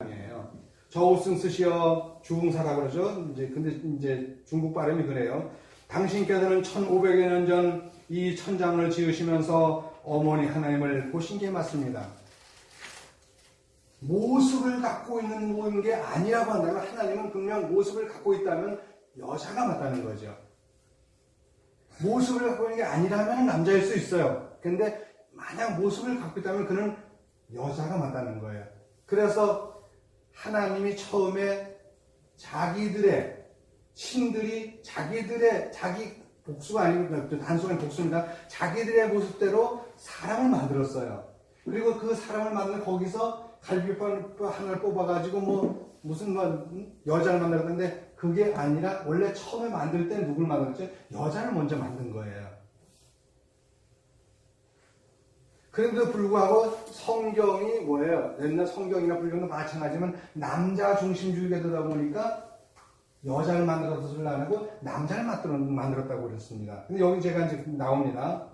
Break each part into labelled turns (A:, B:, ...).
A: 이에요. 저우승 스시어 주흥사라 그러죠. 근데 이제 중국 발음이 그래요. 당신께서는 1500여 년 전 이 천장을 지으시면서 어머니 하나님을 보신 게 맞습니다. 모습을 갖고 있는 게 아니라고 한다면, 하나님은 분명 모습을 갖고 있다면 여자가 맞다는 거죠. 모습을 갖고 있는 게 아니라면 남자일 수 있어요. 근데 만약 모습을 갖고 있다면 그는 여자가 맞다는 거예요. 그래서 하나님이 처음에 자기들의 신들이 자기 복수가 아니고 단순한 복수입니다. 자기들의 모습대로 사람을 만들었어요. 그리고 그 사람을 만드는 거기서 갈비뼈 하나를 뽑아가지고 무슨 여자를 만들었는데, 그게 아니라 원래 처음에 만들 때 누굴 만들었죠? 여자를 먼저 만든 거예요. 그런데도 불구하고 성경이 뭐예요? 옛날 성경이나 불교도 마찬가지지만 남자 중심주의가 되다 보니까 여자를 만들어서를 안 하고 남자를 만들었다고 그랬습니다. 근데 여기 제가 이제 나옵니다.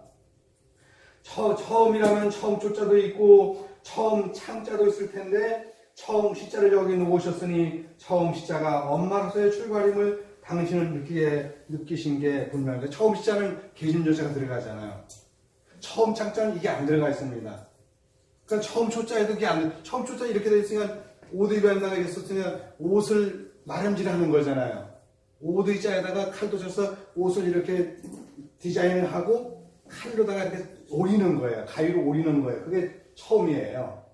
A: 처음이라면 처음 조자도 있고 처음 창자도 있을 텐데, 처음 시자를 여기 놓으셨으니 처음 시자가 엄마로서의 출발임을 당신은 느끼신 게 분명합니다. 처음 시자는 계집여자가 들어가잖아요. 처음 창자는 이게 안 들어가 있습니다. 그러니까 처음 초자에도 이게 처음 초자 이렇게 되어 있으니까 옷 입어야한다가 있었으면 옷을 마름질하는 거잖아요. 옷 의자에다가 칼도 쳐서 옷을 이렇게 디자인을 하고 칼로다가 이렇게 오리는 거예요. 가위로 오리는 거예요. 그게 처음이에요.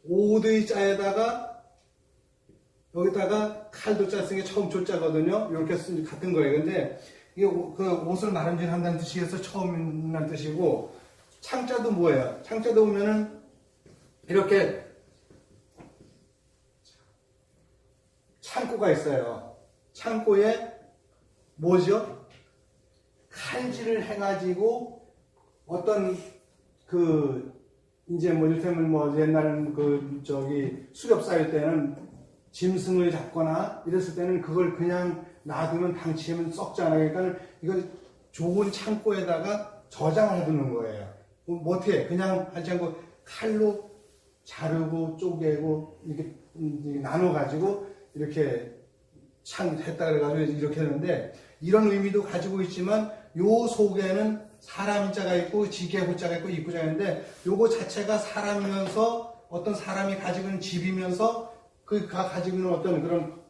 A: 옷 의자에다가 여기다가 칼도 짰으니까 처음 조자거든요. 이렇게 같은 거예요. 근데 이게 그 옷을 마름질한다는 뜻이어서 처음이라는 뜻이고, 창자도 뭐예요? 창자도 보면은 이렇게 창고가 있어요. 창고에 뭐죠? 칼질을 해가지고 어떤 이제 이를테면 옛날 수렵 쌓일 때는 짐승을 잡거나 이랬을 때는 그걸 그냥 놔두면 방치하면 썩잖아요. 그러니까 이걸 좋은 창고에다가 저장을 해두는 거예요. 뭐 어떻게 그냥 하지 않고 칼로 자르고 쪼개고 이렇게 나눠가지고 이렇게 했다 그래가지고 이렇게 하는데, 이런 의미도 가지고 있지만 요 속에는 사람 자가 있고 지게 호자가 있고 입구자가 있는데, 요거 자체가 사람이면서 어떤 사람이 가지고 있는 집이면서 그가 가지고 있는 어떤 그런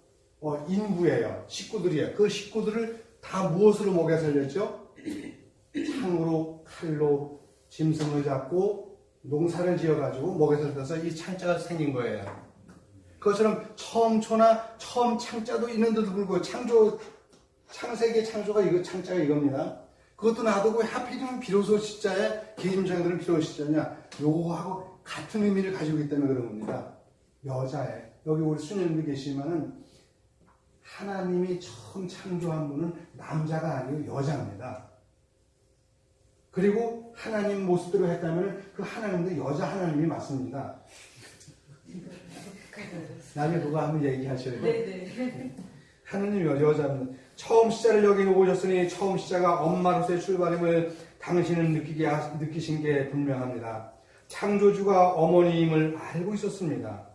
A: 인구예요. 식구들이에요. 그 식구들을 다 무엇으로 먹여 살렸죠? 창으로, 칼로 짐승을 잡고 농사를 지어가지고 먹여 살려서 이 창자가 생긴 거예요. 그것처럼 처음 초나 처음 창자도 있는데도 불구하고 창세기의 창조가 창자가 이겁니다. 그것도 놔두고 왜 하필이면 비로소 시자에 계집장들은 비로소 시자냐? 요거하고 같은 의미를 가지고 있기 때문에 그런 겁니다. 여자애. 여기 우리 수녀님들 계시면은 하나님이 처음 창조한 분은 남자가 아니고 여자입니다. 그리고 하나님 모습대로 했다면 그 하나님도 여자 하나님이 맞습니다. 나중에 누가 한번 얘기하셔요.
B: 네네.
A: 하느님 여자입니다. 처음 시자를 여기 놓으셨으니 처음 시자가 엄마로서의 출발임을 당신은 느끼신 게 분명합니다. 창조주가 어머니임을 알고 있었습니다.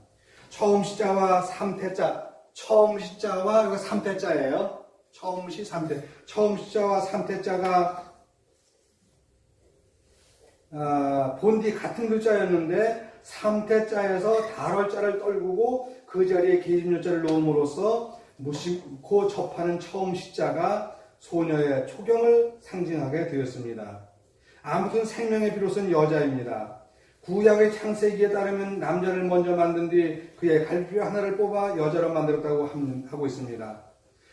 A: 처음 시자와 삼태자, 처음 시자와 이거 삼태자예요. 처음 시 삼태. 처음 시자와 삼태자가 본디 같은 글자였는데 삼태자에서 달월자를 떨구고 그 자리에 계집여자를 넣음으로써 무심코 접하는 처음 시자가 소녀의 초경을 상징하게 되었습니다. 아무튼 생명의 비로소는 여자입니다. 구약의 창세기에 따르면 남자를 먼저 만든 뒤 그의 갈비뼈 하나를 뽑아 여자로 만들었다고 하고 있습니다.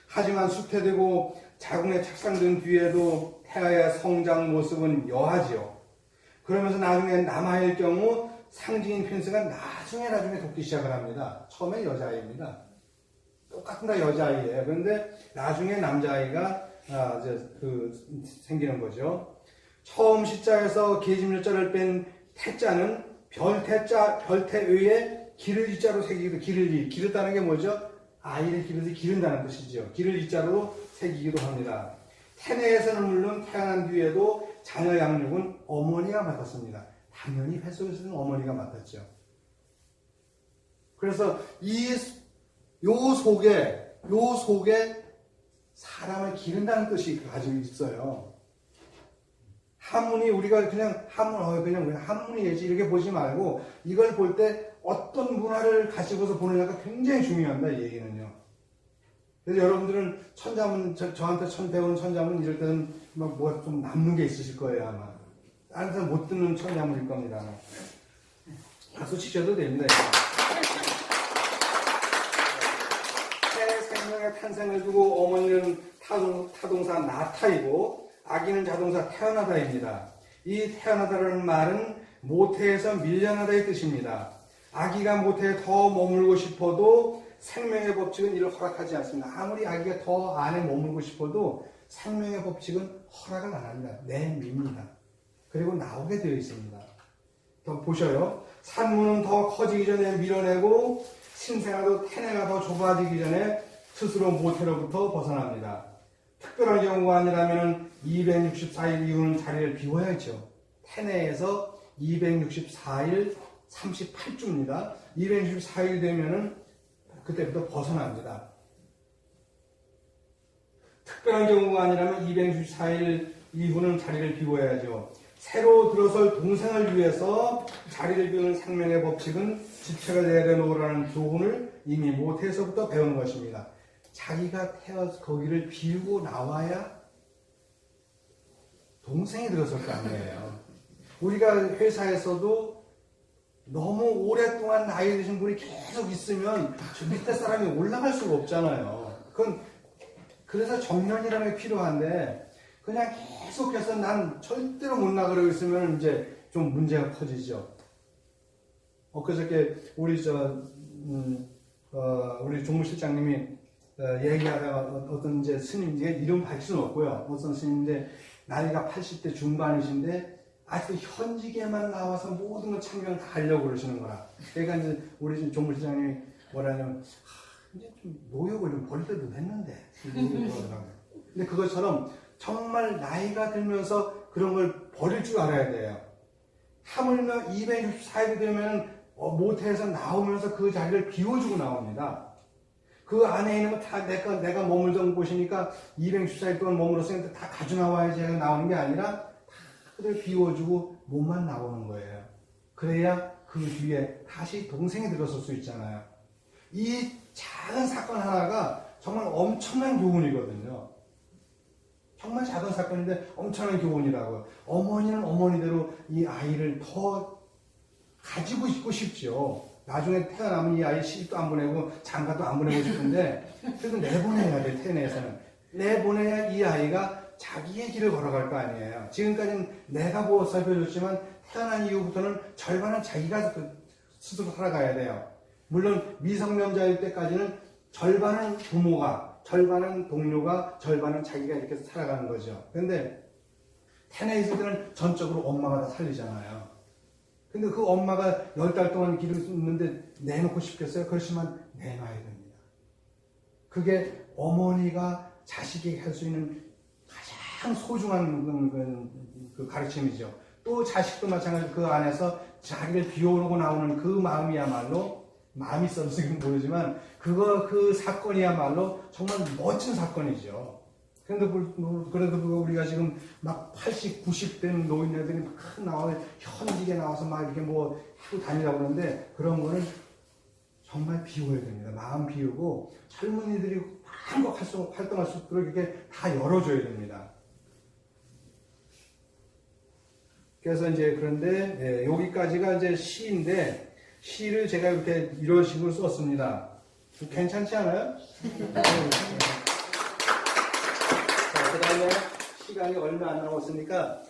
A: 하지만 수태되고 자궁에 착상된 뒤에도 태아의 성장 모습은 여하지요. 그러면서 나중에 남아일 경우 상징인 펜스가 나중에 돕기 시작을 합니다. 처음엔 여자아이입니다. 똑같은 다 여자아이예요. 그런데 나중에 남자아이가 생기는 거죠. 처음 시자에서 계집여자를 뺀 태자는 별태의에 기를 이자로 새기기도, 기르다는 게 뭐죠? 아이를 기른다는 뜻이죠. 기를 이자로 새기기도 합니다. 태내에서는 물론 태어난 뒤에도 자녀 양육은 어머니가 맡았습니다. 당연히 뱃속에서는 어머니가 맡았죠. 그래서 요 속에 사람을 기른다는 뜻이 가지고 있어요. 한문이 우리가 그냥 그냥 한문이지 이렇게 보지 말고 이걸 볼 때 어떤 문화를 가지고서 보느냐가 굉장히 중요한다 이 얘기는요. 그래서 여러분들은 천자문 저한테 배우는 천자문 이럴 때는 막 뭐가 좀 남는 게 있으실 거예요 아마. 다른 사람 못 듣는 천자문일 겁니다. 박수 치셔도 됩니다. 새 생명의 탄생을 두고 어머니는 타동사 나타이고 아기는 자동사 태어나다입니다. 이 태어나다라는 말은 모태에서 밀려나다의 뜻입니다. 아기가 모태에 더 머물고 싶어도 생명의 법칙은 이를 허락하지 않습니다. 아무리 아기가 더 안에 머물고 싶어도 생명의 법칙은 허락을 안 합니다. 내밉니다. 그리고 나오게 되어 있습니다. 더 보셔요. 산문은 더 커지기 전에 밀어내고 신생아도 태내가 더 좁아지기 전에 스스로 모태로부터 벗어납니다. 특별한 경우가 아니라면 264일 이후는 자리를 비워야죠. 태내에서 264일 38주입니다. 264일 되면은 그때부터 벗어납니다. 특별한 경우가 아니라면 264일 이후는 자리를 비워야죠. 새로 들어설 동생을 위해서 자리를 비우는 생명의 법칙은 지체가 내려놓으라는 교훈을 이미 모태에서부터 배운 것입니다. 자기가 태어서 거기를 비우고 나와야 동생이 들어설 거 아니에요. 우리가 회사에서도 너무 오랫동안 나이 드신 분이 계속 있으면 저 밑에 사람이 올라갈 수가 없잖아요. 그래서 정년이라는 게 필요한데 그냥 계속해서 난 절대로 못 나가려고 있으면 이제 좀 문제가 커지죠. 그저께 우리 우리 종무실장님이 얘기하다가 어떤 이제 스님, 이름 밝힐 수는 없고요. 어떤 스님인데 나이가 80대 중반이신데 아직도 현직에만 나와서 모든 걸 참견을 다 하려고 그러시는 거라. 그러니까 이제 우리 종무실장님이 뭐라냐면 이제 좀 노역을 좀 버릴 때도 됐는데. 근데 그것처럼 정말 나이가 들면서 그런 걸 버릴 줄 알아야 돼요. 하물며 264일이 되면 모태에서 나오면서 그 자리를 비워주고 나옵니다. 그 안에 있는 거 다 내가 머물던 곳이니까 264일 동안 머물렀으니까 다 가져나와야지 나오는 게 아니라 다 그들 비워주고 몸만 나오는 거예요. 그래야 그 뒤에 다시 동생이 들어설 수 있잖아요. 이 작은 사건 하나가 정말 엄청난 교훈이거든요. 정말 작은 사건인데 엄청난 교훈이라고요. 어머니는 어머니대로 이 아이를 더 가지고 있고 싶죠. 나중에 태어나면 이 아이 시집도 안 보내고 장가도 안 보내고 싶은데 그래도 내보내야 돼. 태어나서는 내보내야 이 아이가 자기의 길을 걸어갈 거 아니에요. 지금까지는 내가 살펴줬지만 태어난 이후부터는 절반은 자기가 스스로 살아가야 돼요. 물론 미성년자일 때까지는 절반은 부모가, 절반은 동료가, 절반은 자기가 이렇게 살아가는 거죠. 그런데 태어나 있을 때는 전적으로 엄마가 다 살리잖아요. 근데 그 엄마가 10달 동안 길을 있는데 내놓고 싶겠어요? 그렇지만 내놔야 됩니다. 그게 어머니가 자식에게 할 수 있는 가장 소중한 그 가르침이죠. 또 자식도 마찬가지로 그 안에서 자기를 비워놓고 나오는 그 마음이야말로 마음이 썰쓰긴 모르지만 그 사건이야말로 정말 멋진 사건이죠. 그래도 우리가 지금 막 80, 90 된 노인네들이 막 나와서 현직에 나와서 막 이렇게 뭐 하고 다니라고 그러는데 그런 거는 정말 비워야 됩니다. 마음 비우고 젊은이들이 한껏 활동할 수 있도록 이렇게 다 열어줘야 됩니다. 그래서 이제 그런데 여기까지가 이제 시인데 시를 제가 이렇게 이런 식으로 썼습니다. 괜찮지 않아요? 그 다음에 시간이 얼마 안 남았으니까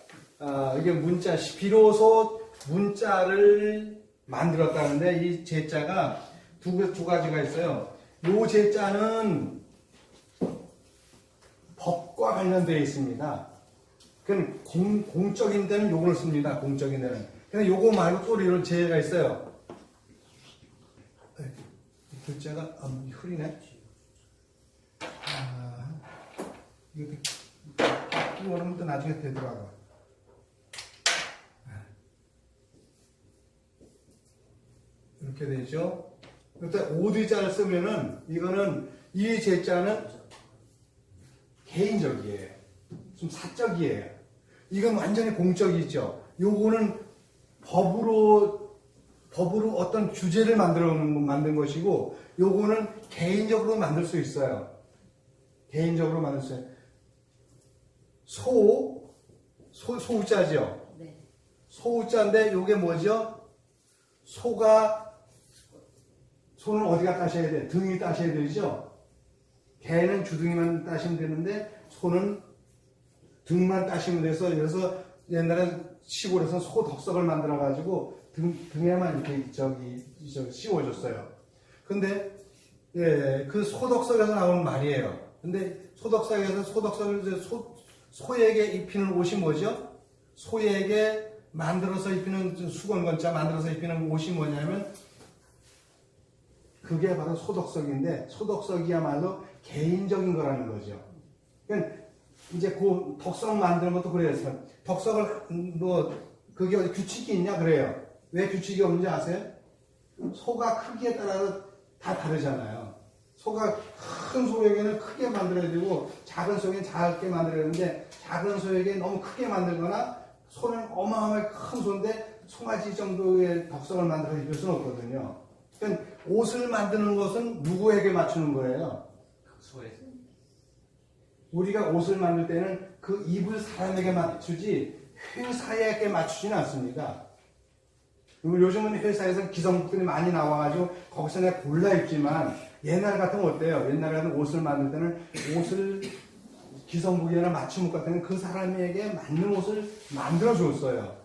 A: 이게 문자, 비로소 문자를 만들었다는데 이 제자가 두 가지가 있어요. 요 제자는 법과 관련되어 있습니다. 그건 공적인 데는 요걸 씁니다. 공적인 데는. 근데 요거 말고 또 이런 제가 있어요. 글자가 흐리네. 이렇게 끼워놓으면 또 나중에 되더라고. 이렇게 되죠. 그때 오드자를 쓰면은 이거는 이 제자는 개인적이에요. 좀 사적이에요. 이건 완전히 공적이죠. 요거는 법으로 어떤 주제를 만든 것이고, 요거는 개인적으로 만들 수 있어요. 개인적으로 만들 수 있어요. 소자죠.
B: 네.
A: 소자인데 요게 뭐죠? 소는 어디가 따셔야 돼? 등이 따셔야 되죠? 개는 주둥이만 따시면 되는데 소는 등만 따시면 돼서, 그래서 옛날에 시골에서 소 덕석을 만들어 가지고 등에만 이렇게 씌워줬어요. 근데 예, 그 소덕석에서 나오는 말이에요. 근데 소덕석을 소에게 입히는 옷이 뭐죠? 소에게 만들어서 입히는 수건건자 만들어서 입히는 옷이 뭐냐면 그게 바로 소덕석인데, 소덕석이야말로 개인적인 거라는 거죠. 그러니까 이제 그 덕석 만드는 것도 그래요. 덕석을 그게 어디 규칙이 있냐 그래요. 왜 규칙이 없는지 아세요? 소가 크기에 따라서 다 다르잖아요. 소가 큰 소에게는 크게 만들어야 되고 작은 소에게는 작게 만들어야 되는데, 작은 소에게 너무 크게 만들거나 소는 어마어마하게 큰 소인데 송아지 정도의 덕석을 만들어 입을 수는 없거든요. 그러니까 옷을 만드는 것은 누구에게 맞추는 거예요?
C: 소에.
A: 우리가 옷을 만들 때는 그 입을 사람에게 맞추지 회사에게 맞추지는 않습니다. 요즘은 회사에서 기성복들이 많이 나와가지고 거기서 내가 골라 입지만, 옛날 같으면 어때요? 옛날 같은 옷을 만들 때는 옷을 기성복이나 맞춤 옷 같은 때는 그 사람에게 맞는 옷을 만들어 줬어요.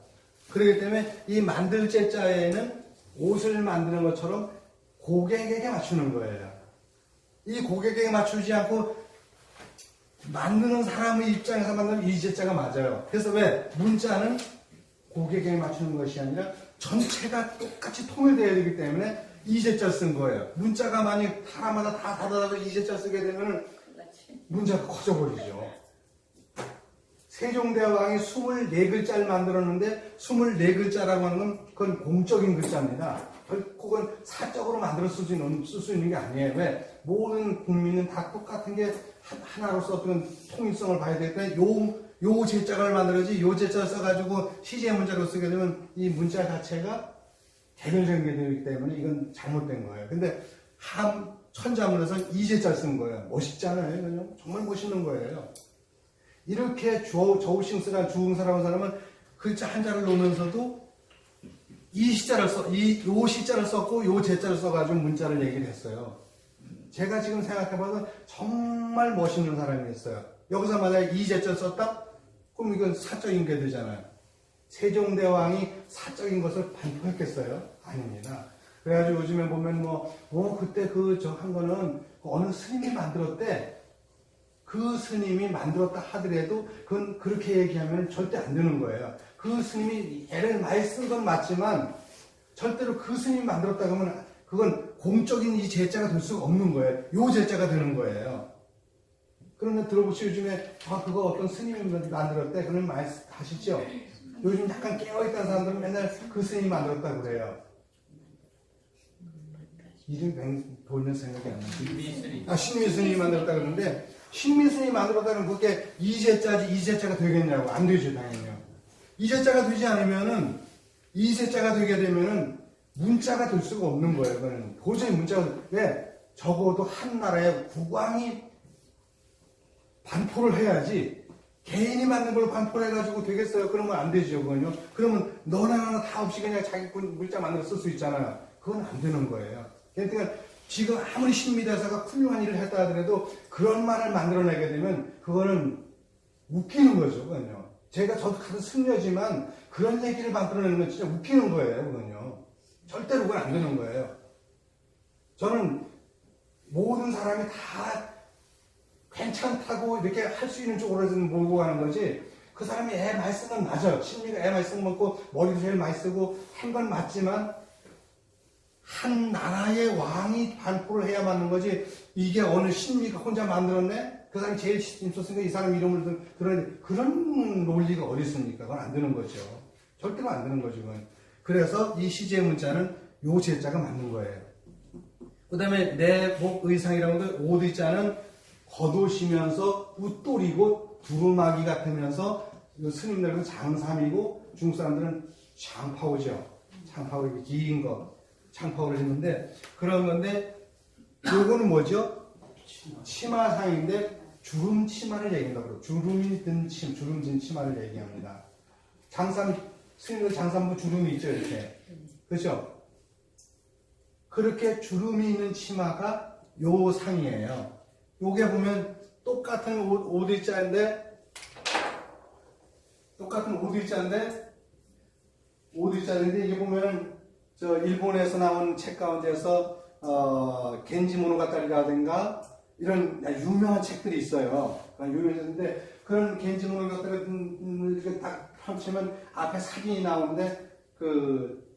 A: 그렇기 때문에 이 만들 제자에는 옷을 만드는 것처럼 고객에게 맞추는 거예요. 이 고객에게 맞추지 않고 만드는 사람의 입장에서 만드는 이 제자가 맞아요. 그래서 왜? 문자는 고객에게 맞추는 것이 아니라 전체가 똑같이 통일되어야 되기 때문에 이 제자를 쓴 거예요. 문자가 만약 하나마다 다 다르다고 이 제자를 쓰게 되면 문자가 커져버리죠. 세종대왕이 24글자를 만들었는데 24글자라고 하는 건 그건 공적인 글자입니다. 결국은 사적으로 만들어 쓸 수 있는 게 아니에요. 왜? 모든 국민은 다 똑같은 게 하나로서 어떤 통일성을 봐야 되기 때문에 요 제자를 만들어지 요 제자를 써가지고 시제 문자로 쓰게 되면 이 문자 자체가 개별적인 게 되기 때문에 이건 잘못된 거예요. 근데 천자문에서는 이 제자를 쓴 거예요. 멋있잖아요. 그냥 정말 멋있는 거예요. 이렇게 저우싱스란 주흥사라는 사람은 글자 한자를 놓으면서도 요 시자를 썼고 요 제자를 써가지고 문자를 얘기를 했어요. 제가 지금 생각해봐도 정말 멋있는 사람이었어요. 여기서 만약에 이 제자를 썼다? 그럼 이건 사적인 게 되잖아요. 세종대왕이 사적인 것을 반포했겠어요? 아닙니다. 그래가지고 요즘에 보면 그때 한 거는 어느 스님이 만들었대. 그 스님이 만들었다 하더라도 그건 그렇게 얘기하면 절대 안 되는 거예요. 그 스님이 애를 많이 쓴 건 맞지만 절대로 그 스님이 만들었다 그러면 그건 공적인 이 제자가 될 수가 없는 거예요. 요 제자가 되는 거예요. 그런데 들어보시죠. 요즘에 그거 어떤 스님이 만들었대. 그러면 많이 하시죠. 요즘 약간 깨어있다는 사람들은 맨날 그 스님이 만들었다고 그래요. 이름이 돌면 생각이 안 나요. 신미 스님이 만들었다 그러는데, 신미 스님이 만들었다는 그게 이 제자가 되겠냐고. 안 되죠, 당연히요. 이 제자가 되지 않으면은, 이 제자가 되게 되면은 문자가 될 수가 없는 거예요. 그거는 도저히 왜? 적어도 한 나라의 국왕이 반포를 해야지 개인이 만든 걸 반포를 해가지고 되겠어요? 그러면 안 되죠, 그건요. 그러면 너나 나나 다 없이 그냥 자기 문자 만들어 쓸 수 있잖아요. 그건 안 되는 거예요. 그러니까 지금 아무리 신미대사가 훌륭한 일을 했다 하더라도 그런 말을 만들어내게 되면 그거는 웃기는 거죠, 그건요. 저도 같은 승려지만 그런 얘기를 만들어내는 건 진짜 웃기는 거예요, 그건요. 절대로 그건 안 되는 거예요. 저는 모든 사람이 다 괜찮다고 이렇게 할 수 있는 쪽으로 몰고 가는 거지, 그 사람이 애 많이 쓴 건 맞아요. 신미가 애 많이 쓴 건 맞고 머리도 제일 많이 쓰고 한 건 맞지만 한 나라의 왕이 반포를 해야 맞는 거지, 이게 어느 신미가 혼자 만들었네? 그 사람이 제일 힘썼으니까 이 사람 이름을 들었는데, 그런 논리가 어디 있습니까? 그건 안 되는 거죠. 절대로 안 되는 거죠, 그건. 그래서 이 시제 문자는 요 제자가 맞는 거예요. 그 다음에 내복 의상이라고 하는데 옷 의자는 겉옷이면서 웃돌이고 두루마기 같으면서 스님들은 장삼이고 중국 사람들은 장파오죠. 장파오 긴 거 장파오를 했는데 그런 건데 요거는 뭐죠? 치마상인데 주름 치마를 얘기한다고. 주름이 든 주름 진 치마를 얘기합니다. 스님들 장삼부 주름이 있죠, 이렇게. 그렇죠? 그렇게 주름이 있는 치마가 요 상이에요. 요게 보면 똑같은 옷 의자인데 이게 보면은 저 일본에서 나온 책 가운데서 겐지 모노가타리라든가 이런 유명한 책들이 있어요. 유명했는데 그런 겐지 모노가타리 이렇게 딱 펼치면 앞에 사진이 나오는데 그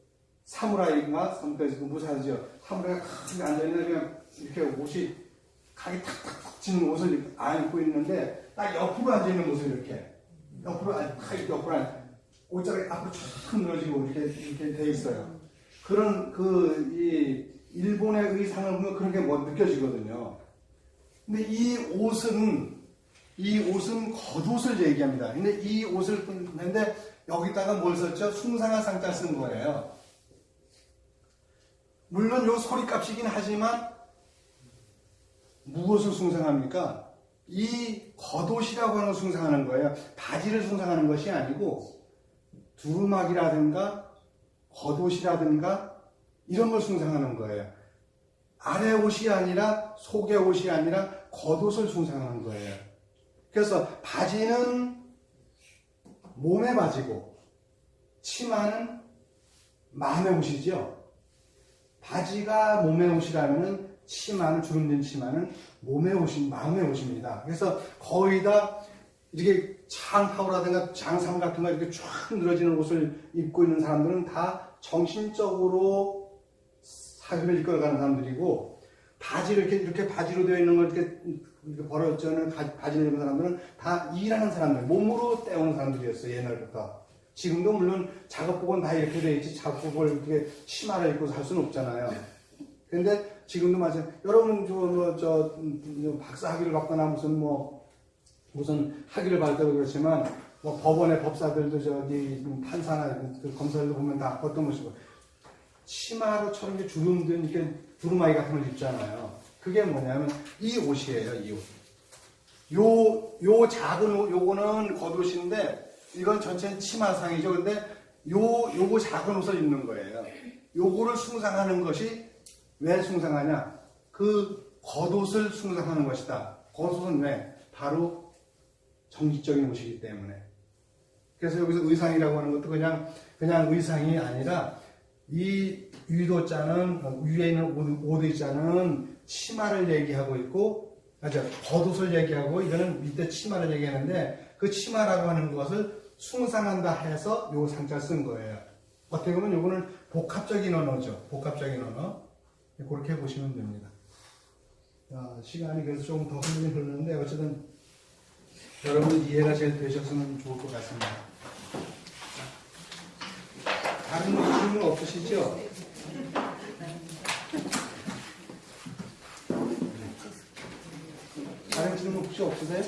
A: 사무라이가 무사하죠. 사무라이가 크게 앉아있는데 그냥 이렇게 옷이 각이 탁탁탁 진 옷을 안 입고 있는데 딱 옆으로 앉아있는 모습 이렇게 옆으로 옷자락이 앞으로 쭉 늘어지고 이렇게 돼 있어요. 그런 이 일본의 의상을 보면 그런 게 느껴지거든요. 근데 이 옷은 겉옷을 얘기합니다. 근데 이 옷을 근데 여기다가 뭘 썼죠? 숭상한 상자 쓴 거예요. 물론 요 소리값이긴 하지만 무엇을 숭상합니까? 이 겉옷이라고 하는 걸 숭상하는 거예요. 바지를 숭상하는 것이 아니고 두루마기라든가 겉옷이라든가 이런 걸 숭상하는 거예요. 아래 옷이 아니라 속의 옷이 아니라 겉옷을 숭상하는 거예요. 그래서 바지는 몸의 바지고 치마는 마음의 옷이죠. 바지가 몸의 옷이라면 치마는 주름진 치마는 몸의 옷이 마음의 옷입니다. 그래서 거의 다 이렇게 장파오라든가 장삼 같은 거 이렇게 쫙 늘어지는 옷을 입고 있는 사람들은 다 정신적으로 사회를 이끌어가는 사람들이고 바지를 이렇게 바지로 되어 있는 걸 이렇게 벌어져는 바지를 입는 사람들은 다 일하는 사람들, 몸으로 때우는 사람들이었어요. 옛날부터. 지금도 물론 작업복은 다 이렇게 돼 있지 작업복을 이렇게 치마를 입고 살 수는 없잖아요. 근데 지금도 마찬가지. 여러분 박사 학위를 받거나 무슨 학위를 받다고 그렇지만 법원의 법사들도 판사나 검사들도 보면 다 어떤 모습이고 치마로처럼 이렇게 주름 든 이렇게 두루마기 같은 걸 입잖아요. 그게 뭐냐면 이 옷이에요. 이 옷. 요 작은 옷, 요거는 겉옷인데 이건 전체는 치마상이죠. 근데 요거 작은 옷을 입는 거예요. 요거를 숭상하는 것이 왜 숭상하냐? 그 겉옷을 숭상하는 것이다. 겉옷은 왜? 바로 정직적인 옷이기 때문에. 그래서 여기서 의상이라고 하는 것도 그냥 의상이 아니라 이 위도자는 위에 있는 옷 의자는 치마를 얘기하고 있고, 겉옷을 얘기하고 이거는 밑에 치마를 얘기하는데 그 치마라고 하는 것을 숭상한다 해서 요 상자 쓴 거예요. 어떻게 보면 요거는 복합적인 언어죠. 복합적인 언어. 그렇게 보시면 됩니다. 시간이 그래서 조금 더 흐르는데 어쨌든 여러분 이해가 제일 되셨으면 좋을 것 같습니다. 다른 질문 없으시죠? 다른 질문 혹시 없으세요?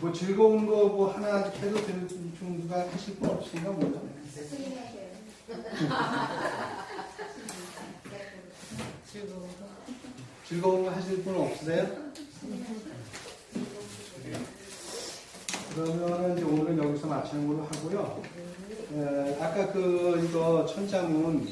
A: 뭐 즐거운 거 하나 해도 되는 누가 하실 분 없으신가 뭐죠? 즐거운 거 하실 분 없으세요? 그러면 이제 오늘은 여기서 마치는 걸로 하고요. 아까 이거 천자문